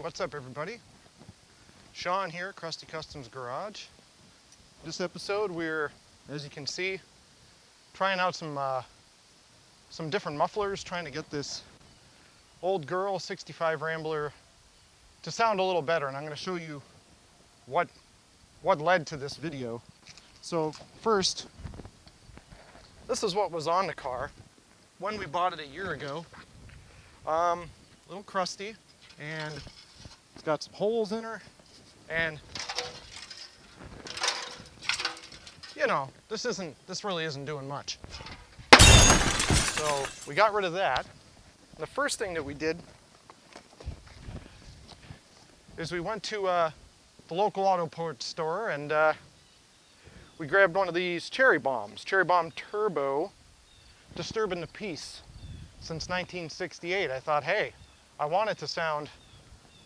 What's up, everybody? Sean here, Crusty Customs Garage. This episode, we're, as you can see, trying out some different mufflers, trying to get this old girl 65 Rambler to sound a little better, and I'm going to show you what led to this video. So first, this is what was on the car when we bought it a year ago. Little Crusty, and it's got some holes in her, and you know, this really isn't doing much. So we got rid of that. The first thing that we did is we went to the local auto parts store, and we grabbed one of these Cherry Bomb Turbo, disturbing the peace since 1968. I thought, hey, I want it to sound,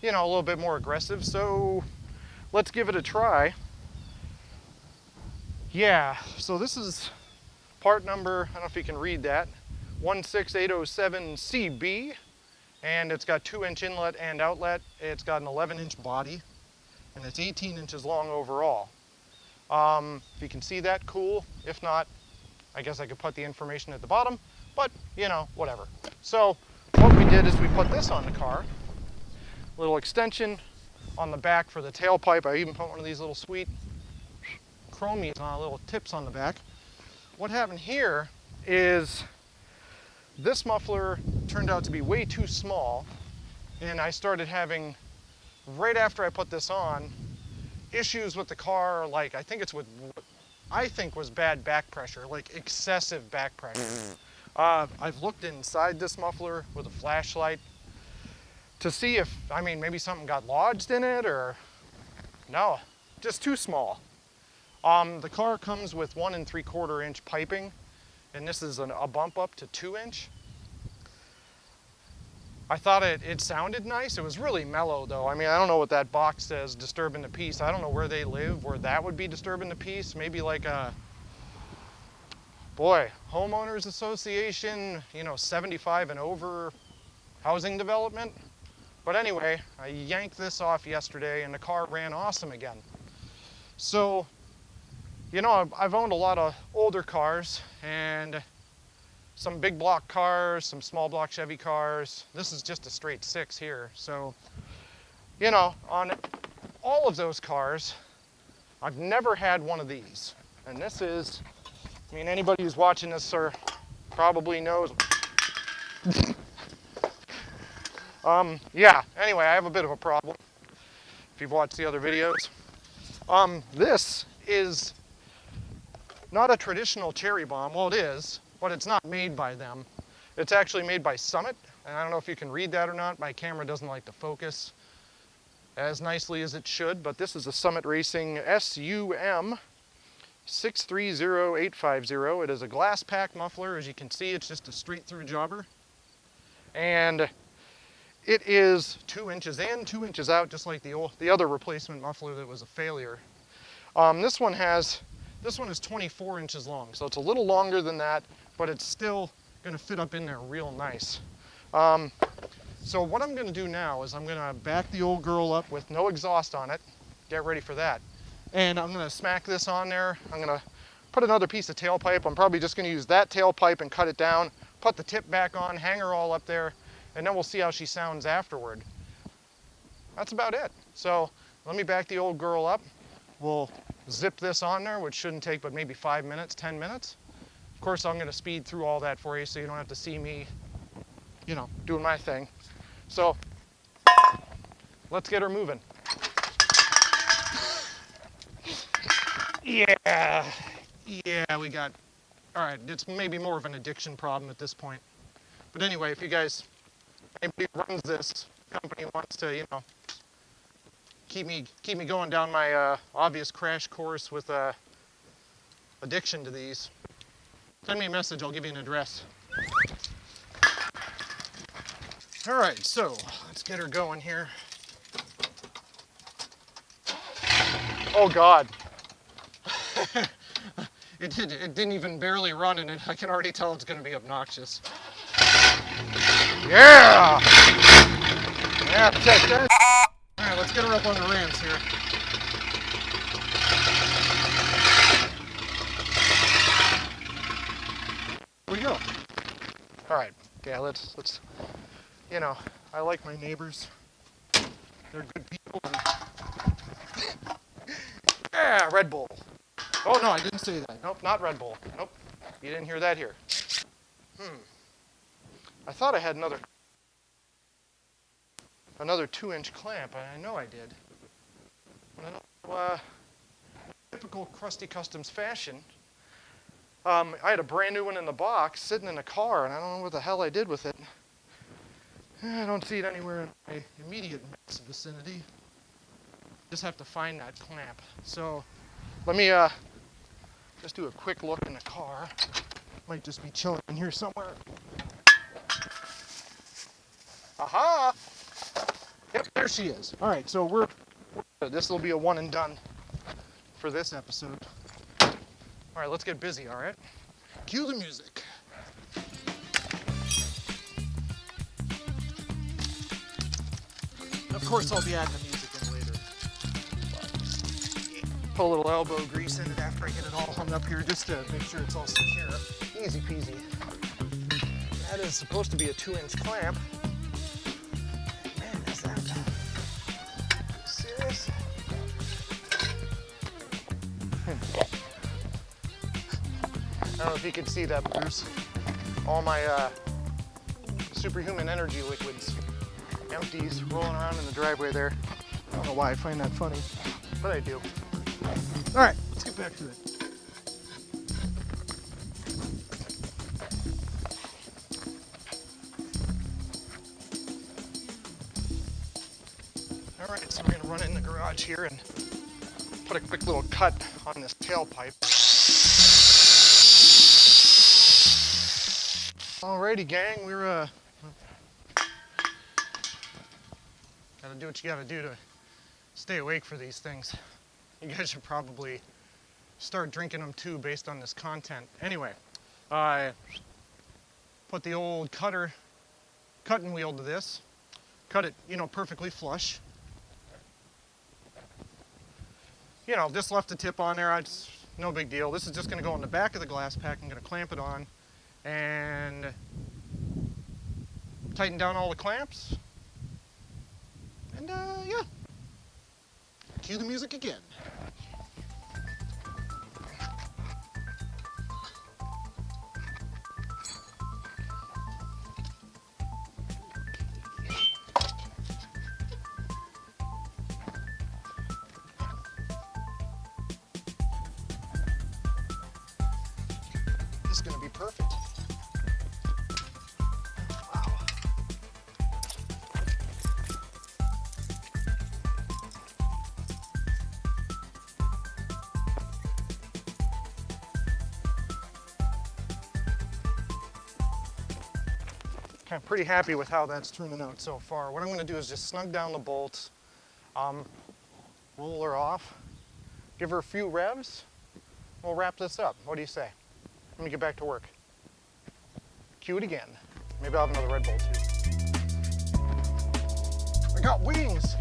you know, a little bit more aggressive, so let's give it a try. Yeah, so this is part number, I don't know if you can read that, 16807CB, and it's got 2-inch inlet and outlet. It's got an 11-inch body, and it's 18 inches long overall. If you can see that, cool. If not, I guess I could put the information at the bottom, but you know, whatever. So what we did is we put this on the car, little extension on the back for the tailpipe. I even put one of these little sweet chromies on little tips on the back. What happened here is this muffler turned out to be way too small, and I started having, right after I put this on, issues with the car. Like, I think was bad back pressure, like excessive back pressure. I've looked inside this muffler with a flashlight to see if, I mean, maybe something got lodged in it, or no, just too small. The car comes with 1 3/4 inch piping, and this is a bump up to 2-inch. I thought it sounded nice. It was really mellow though. I mean, I don't know what that box says, disturbing the peace. I don't know where they live, where that would be disturbing the peace. Maybe like a, boy, homeowners association, you know, 75 and over housing development. But anyway, I yanked this off yesterday and the car ran awesome again. So, you know, I've owned a lot of older cars and some big block cars, some small block Chevy cars. This is just a straight 6 here. So, you know, on all of those cars, I've never had one of these. And this is, I mean, anybody who's watching this probably knows. Yeah, anyway, I have a bit of a problem, if you've watched the other videos. This is not a traditional Cherry Bomb. Well, it is, but it's not made by them. It's actually made by Summit, and I don't know if you can read that or not. My camera doesn't like to focus as nicely as it should, but this is a Summit Racing SUM 630850. It is a glass pack muffler. As you can see, it's just a straight through jobber. And it is 2 inches in, 2 inches out, just like the other replacement muffler that was a failure. This one is 24 inches long, so it's a little longer than that, but it's still gonna fit up in there real nice. So what I'm gonna do now is I'm gonna back the old girl up with no exhaust on it. Get ready for that. And I'm gonna smack this on there. I'm gonna put another piece of tailpipe. I'm probably just gonna use that tailpipe and cut it down, put the tip back on, hang her all up there, and then we'll see how she sounds afterward. That's about it. So let me back the old girl up. We'll zip this on there, which shouldn't take but maybe 5 minutes, 10 minutes. Of course, I'm gonna speed through all that for you so you don't have to see me, you know, doing my thing. So let's get her moving. Yeah, we got, all right, it's maybe more of an addiction problem at this point. But anyway, if you guys, anybody who runs this company wants to, you know, keep me going down my obvious crash course with addiction to these, send me a message, I'll give you an address. All right, so let's get her going here. Oh God. It didn't even barely run, and I can already tell it's gonna be obnoxious. Yeah! Yeah, check that. let's get her up on the rams here. Here we go. All right, yeah, let's, you know, I like my neighbors. They're good people. Yeah, Red Bull. Oh no, I didn't say that. Nope, not Red Bull. Nope, you didn't hear that here. I thought I had another 2-inch clamp, and I know I did. Typical Crusty Customs fashion. I had a brand new one in the box sitting in the car, and I don't know what the hell I did with it. I don't see it anywhere in my immediate vicinity. Just have to find that clamp. So let me just do a quick look in the car. Might just be chilling in here somewhere. Aha! Yep, there she is. All right, so this will be a one and done for this episode. All right, let's get busy, all right? Cue the music. Of course, I'll be adding the music in later. Put a little elbow grease in it after I get it all hung up here, just to make sure it's all secure. Easy peasy. That is supposed to be a 2-inch clamp. Man, is that serious? I don't know if you can see that, but there's all my superhuman energy liquids, empties, rolling around in the driveway there. I don't know why I find that funny, but I do. All right, let's get back to it. All right, so we're gonna run in the garage here and put a quick little cut on this tailpipe. Alrighty, gang, we're gotta do what you gotta do to stay awake for these things. You guys should probably start drinking them too based on this content. Anyway, I put the old cutting wheel to this, cut it, perfectly flush. Just left the tip on there, it's no big deal. This is just gonna go in the back of the glass pack. I'm gonna clamp it on and tighten down all the clamps. And yeah, cue the music again. This is going to be perfect. Wow. I'm pretty happy with how that's turning out so far. What I'm going to do is just snug down the bolts, roll her off, give her a few revs, we'll wrap this up. What do you say? Let me get back to work. Cue it again. Maybe I'll have another Red Bull too. I got wings!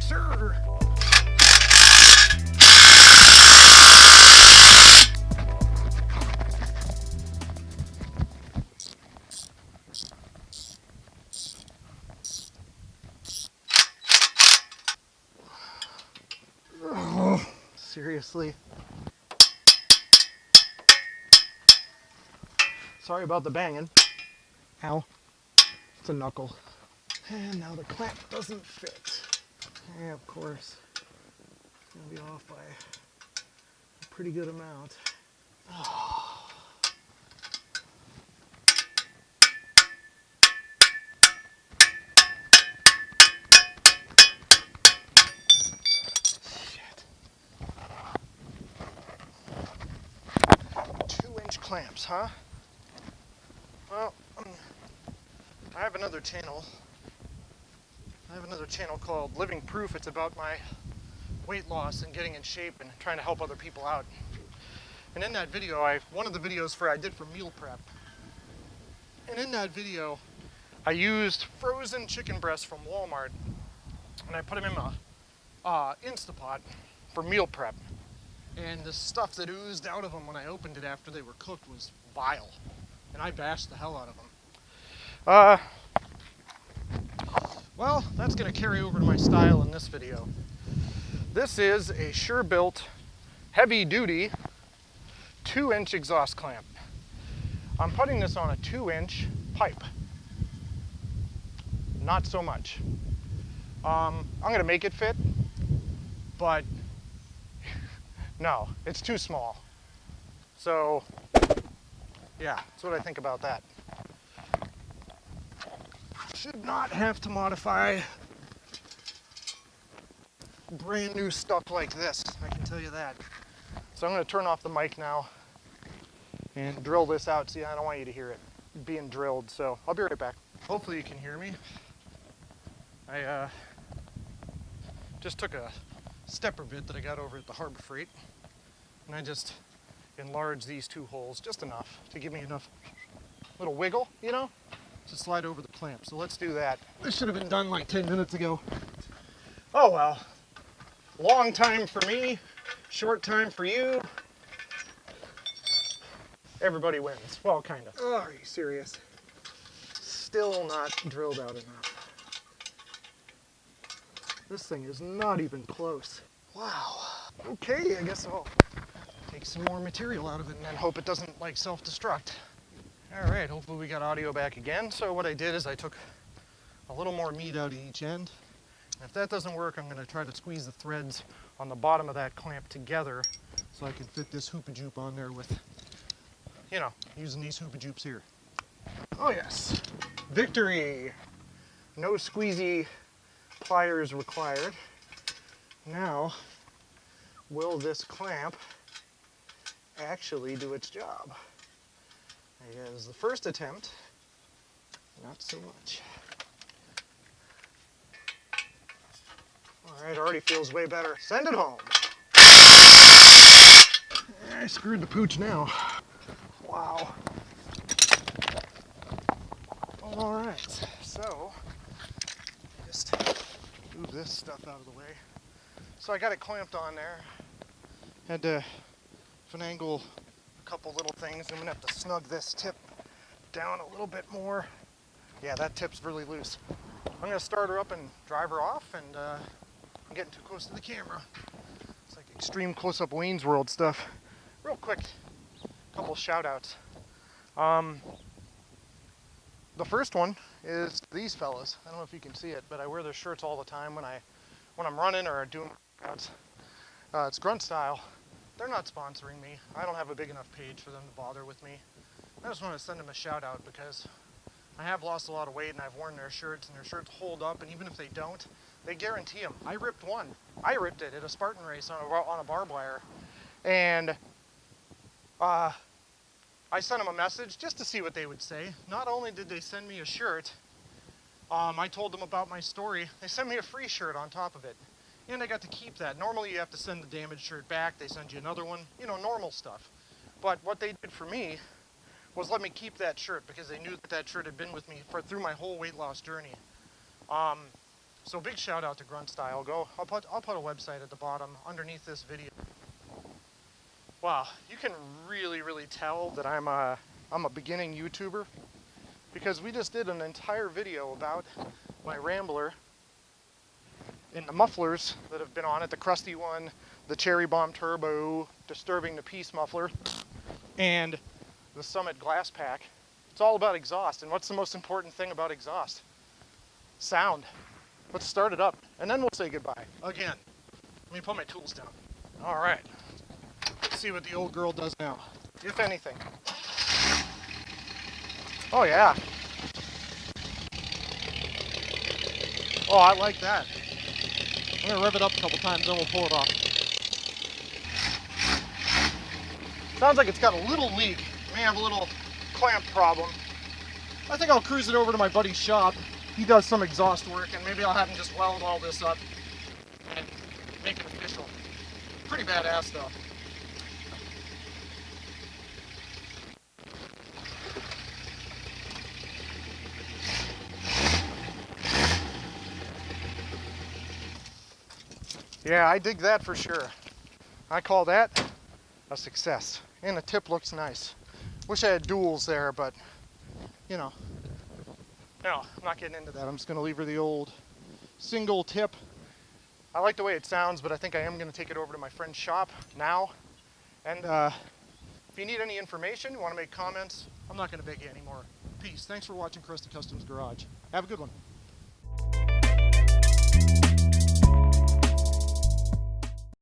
Sure! Seriously. Sorry about the banging. Ow. It's a knuckle. And now the clamp doesn't fit. Yeah, of course. It's gonna be off by a pretty good amount. Clamps, huh? Well, I have another channel. Called Living Proof. It's about my weight loss and getting in shape and trying to help other people out. And in that video, one of the videos I did for meal prep. And in that video, I used frozen chicken breasts from Walmart, and I put them in my Instapot for meal prep. And the stuff that oozed out of them when I opened it after they were cooked was vile. And I bashed the hell out of them. Well, that's going to carry over to my style in this video. This is a sure-built, heavy-duty 2-inch exhaust clamp. I'm putting this on a 2-inch pipe. Not so much. I'm going to make it fit, but no, it's too small. So, yeah, that's what I think about that. Should not have to modify brand new stuff like this, I can tell you that. So I'm going to turn off the mic now and drill this out. See, I don't want you to hear it being drilled, so I'll be right back. Hopefully you can hear me. I just took a stepper bit that I got over at the Harbor Freight, and I just enlarged these 2 holes just enough to give me enough little wiggle, you know, to slide over the clamp. So let's do that. This should have been done like 10 minutes ago. Oh well. Long time for me, short time for you. Everybody wins. Well, kind of. Oh, are you serious? Still not drilled out enough. This thing is not even close. Wow. Okay, I guess I'll take some more material out of it and then hope it doesn't like self-destruct. All right, hopefully we got audio back again. So what I did is I took a little more meat out of each end. And if that doesn't work, I'm gonna try to squeeze the threads on the bottom of that clamp together so I can fit this hoopa-joop on there with, you know, using these hoopa-joops here. Oh yes, victory. No squeezy pliers required. Now, will this clamp actually do its job? Because the first attempt, not so much. All right, already feels way better. Send it home. I screwed the pooch now. Wow. All right, so just move this stuff out of the way. So I got it clamped on there. Had to finagle a couple little things. I'm gonna have to snug this tip down a little bit more. Yeah, that tip's really loose. I'm gonna start her up and drive her off, and I'm getting too close to the camera. It's like extreme close-up Wayne's World stuff. Real quick, couple shout outs. The first one is these fellas. I don't know if you can see it, but I wear their shirts all the time when I'm running or doing workouts. It's Grunt Style. They're not sponsoring me. I don't have a big enough page for them to bother with me. I just want to send them a shout out because I have lost a lot of weight and I've worn their shirts, and their shirts hold up, and even if they don't, they guarantee them. I ripped one. I ripped it at a Spartan race on a barbed wire, and I sent them a message just to see what they would say. Not only did they send me a shirt, I told them about my story. They sent me a free shirt on top of it, and I got to keep that. Normally you have to send the damaged shirt back. They send you another one, you know, normal stuff. But what they did for me was let me keep that shirt because they knew that shirt had been with me through my whole weight loss journey. So big shout out to Grunt Style. I'll put a website at the bottom underneath this video. Wow, you can really tell that I'm a beginning YouTuber because we just did an entire video about my Rambler and the mufflers that have been on it, the Crusty one, the Cherry Bomb Turbo, Disturbing the Peace muffler, and the Summit glass pack. It's all about exhaust, and what's the most important thing about exhaust? Sound. Let's start it up, and then we'll say goodbye. Again, let me put my tools down. All right. See what the old girl does now, if anything. Oh yeah. Oh, I like that. I'm gonna rev it up a couple times, then we'll pull it off. Sounds like it's got a little leak. May have a little clamp problem. I think I'll cruise it over to my buddy's shop. He does some exhaust work, and maybe I'll have him just weld all this up and make it efficient. official. Pretty badass though. Yeah, I dig that for sure. I call that a success. And the tip looks nice. Wish I had duals there, but you know. No, I'm not getting into that. I'm just gonna leave her the old single tip. I like the way it sounds, but I think I am gonna take it over to my friend's shop now. And if you need any information, you wanna make comments, I'm not gonna beg you anymore. Peace. Thanks for watching Crusty Customs Garage. Have a good one.